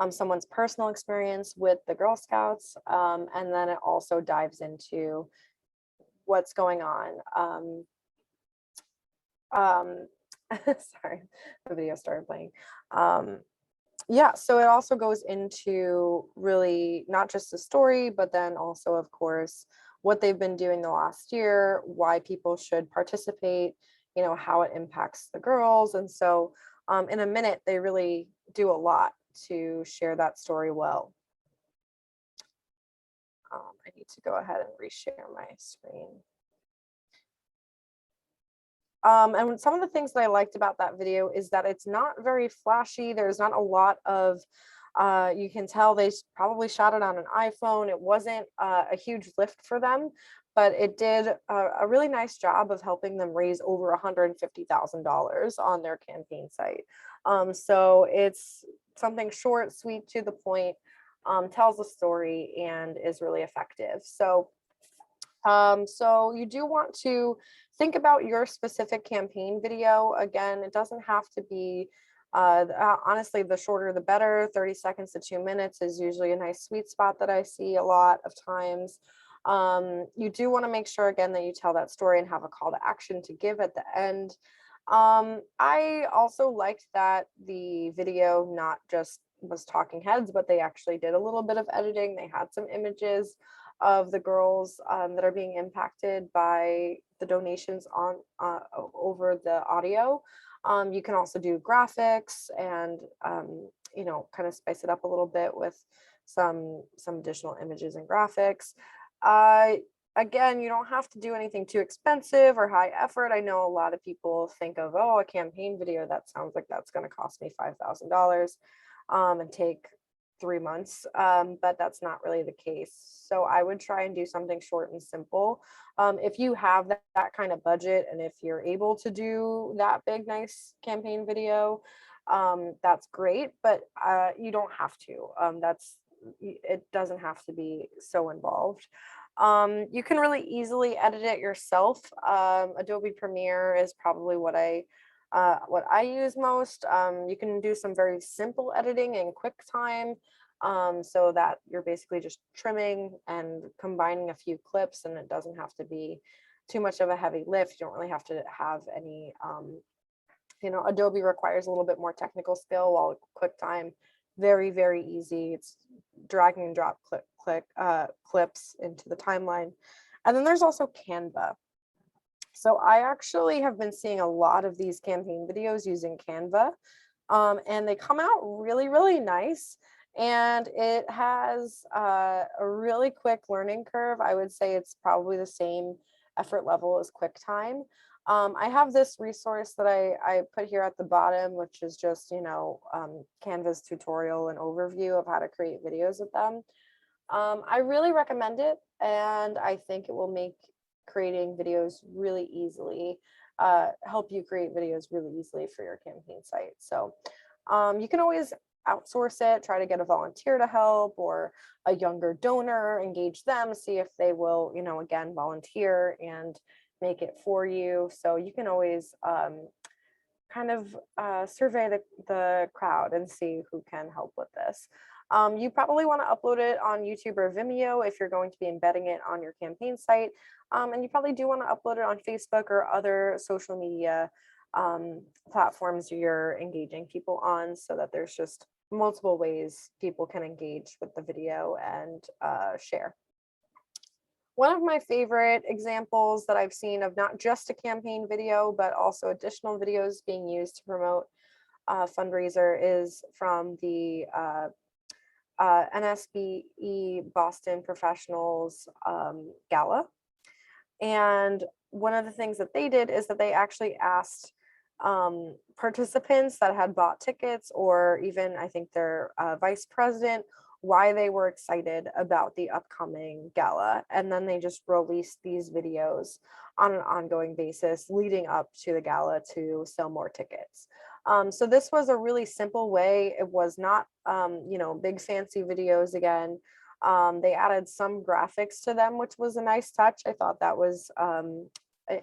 someone's personal experience with the Girl Scouts. And then it also dives into what's going on. Sorry, the video started playing. Yeah, so it also goes into really not just the story, but then also, of course, what they've been doing the last year, why people should participate, you know, how it impacts the girls. And so in a minute, they really do a lot to share that story well. I need to go ahead and reshare my screen. And some of the things that I liked about that video is that it's not very flashy. There's not a lot of, you can tell they probably shot it on an iPhone. It wasn't a huge lift for them, but it did a really nice job of helping them raise over $150,000 on their campaign site. So it's something short, sweet, to the point, tells a story, and is really effective. So you do want to think about your specific campaign video. Again, it doesn't have to be, honestly, the shorter the better. 30 seconds to 2 minutes is usually a nice sweet spot that I see a lot of times. You do want to make sure, again, that you tell that story and have a call to action to give at the end. I also liked that the video not just was talking heads, but they actually did a little bit of editing. They had some images of the girls that are being impacted by the donations on over the audio. You can also do graphics and, kind of spice it up a little bit with some additional images and graphics. Uh, Again, you don't have to do anything too expensive or high effort. I know a lot of people think of, oh, a campaign video, that sounds like that's going to cost me $5,000 and take 3 months, but that's not really the case. So I would try and do something short and simple. If you have that kind of budget and if you're able to do that big, nice campaign video, that's great, but you don't have to. It doesn't have to be so involved. You can really easily edit it yourself. Adobe Premiere is probably what I use most. You can do some very simple editing in QuickTime, so that you're basically just trimming and combining a few clips, and it doesn't have to be too much of a heavy lift. You don't really have to have any, Adobe requires a little bit more technical skill, while QuickTime, very, very easy. It's drag and drop clips into the timeline. And then there's also Canva. So I actually have been seeing a lot of these campaign videos using Canva, and they come out really, really nice. And it has a really quick learning curve. I would say it's probably the same effort level as QuickTime. I have this resource that I put here at the bottom, which is just, Canva's tutorial and overview of how to create videos with them. I really recommend it, and I think it will make creating videos really easily, help you create videos really easily for your campaign site. So you can always outsource it, try to get a volunteer to help, or a younger donor, engage them, see if they will, again, volunteer and make it for you. So you can always kind of survey the crowd and see who can help with this. You probably want to upload it on YouTube or Vimeo if you're going to be embedding it on your campaign site. And you probably do want to upload it on Facebook or other social media platforms you're engaging people on, so that there's just multiple ways people can engage with the video and share. One of my favorite examples that I've seen of not just a campaign video, but also additional videos being used to promote a fundraiser is from the NSBE Boston Professionals Gala. And one of the things that they did is that they actually asked participants that had bought tickets, or even I think their vice president, why they were excited about the upcoming gala. And then they just released these videos on an ongoing basis leading up to the gala to sell more tickets. So this was a really simple way. It was not, big fancy videos again. They added some graphics to them, which was a nice touch. I thought that was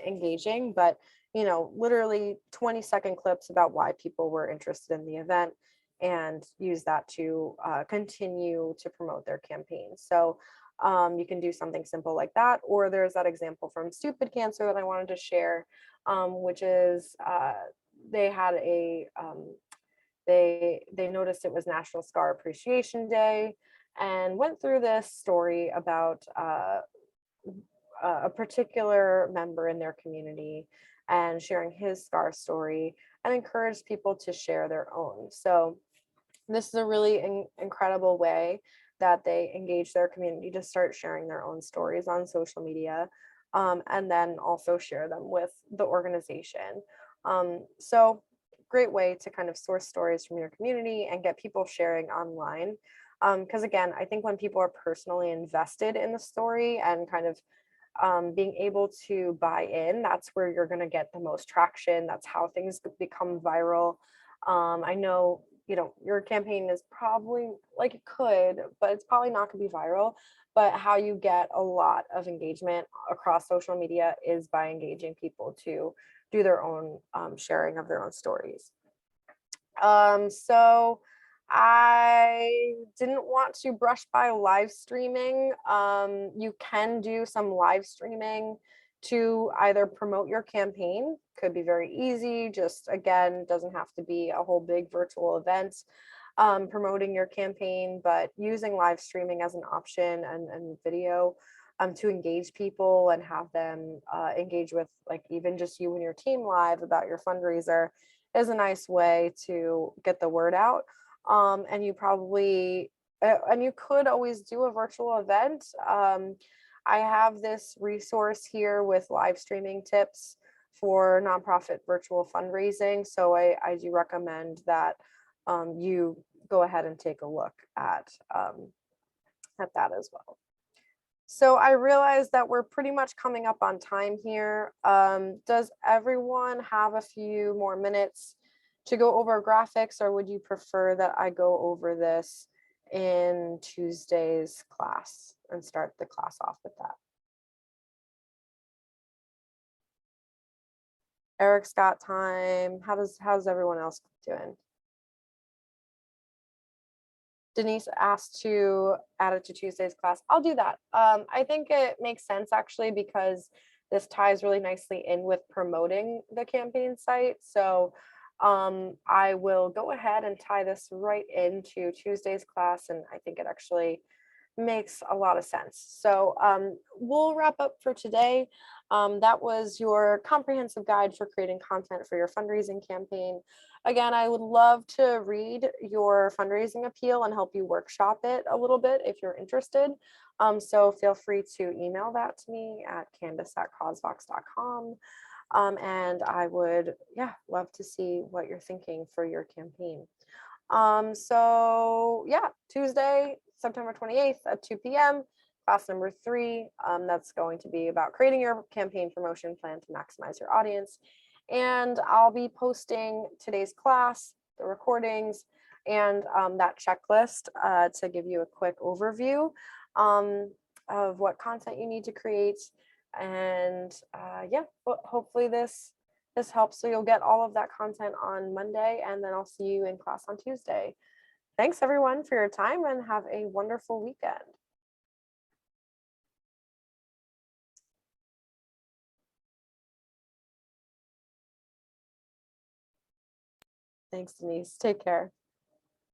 engaging, but literally 20-second clips about why people were interested in the event, and use that to continue to promote their campaign. So you can do something simple like that. Or there's that example from Stupid Cancer that I wanted to share, which is they had they noticed it was National Scar Appreciation Day, and went through this story about a particular member in their community and sharing his scar story, and encouraged people to share their own. So this is a really incredible way that they engage their community to start sharing their own stories on social media, and then also share them with the organization. So great way to kind of source stories from your community and get people sharing online. Because again, I think when people are personally invested in the story and kind of being able to buy in, that's where you're going to get the most traction. That's how things become viral. I know, your campaign is probably, like, it could, but it's probably not going to be viral. But how you get a lot of engagement across social media is by engaging people to do their own sharing of their own stories. So I didn't want to brush by live streaming. You can do some live streaming to either promote your campaign. Could be very easy. Just, again, doesn't have to be a whole big virtual event promoting your campaign, but using live streaming as an option, and video to engage people and have them engage with, like, even just you and your team live about your fundraiser, is a nice way to get the word out. And you probably, and you could always do a virtual event. I have this resource here with live streaming tips for nonprofit virtual fundraising. So I do recommend that you go ahead and take a look at that as well. So I realize that we're pretty much coming up on time here. Does everyone have a few more minutes to go over graphics, or would you prefer that I go over this in Tuesday's class and start the class off with that? Eric's got time. How's everyone else doing? Denise asked to add it to Tuesday's class. I'll do that. I think it makes sense actually, because this ties really nicely in with promoting the campaign site. So I will go ahead and tie this right into Tuesday's class, and I think it actually makes a lot of sense. So we'll wrap up for today. That was your comprehensive guide for creating content for your fundraising campaign. Again, I would love to read your fundraising appeal and help you workshop it a little bit if you're interested. So feel free to email that to me at candace@causevox.com. And I would, love to see what you're thinking for your campaign. So yeah, Tuesday, September 28th at 2 p.m. Class number 3. That's going to be about creating your campaign promotion plan to maximize your audience. And I'll be posting today's class, the recordings, and that checklist to give you a quick overview of what content you need to create. And hopefully this helps. So you'll get all of that content on Monday, and then I'll see you in class on Tuesday. Thanks everyone for your time, and have a wonderful weekend. Thanks, Denise. Take care.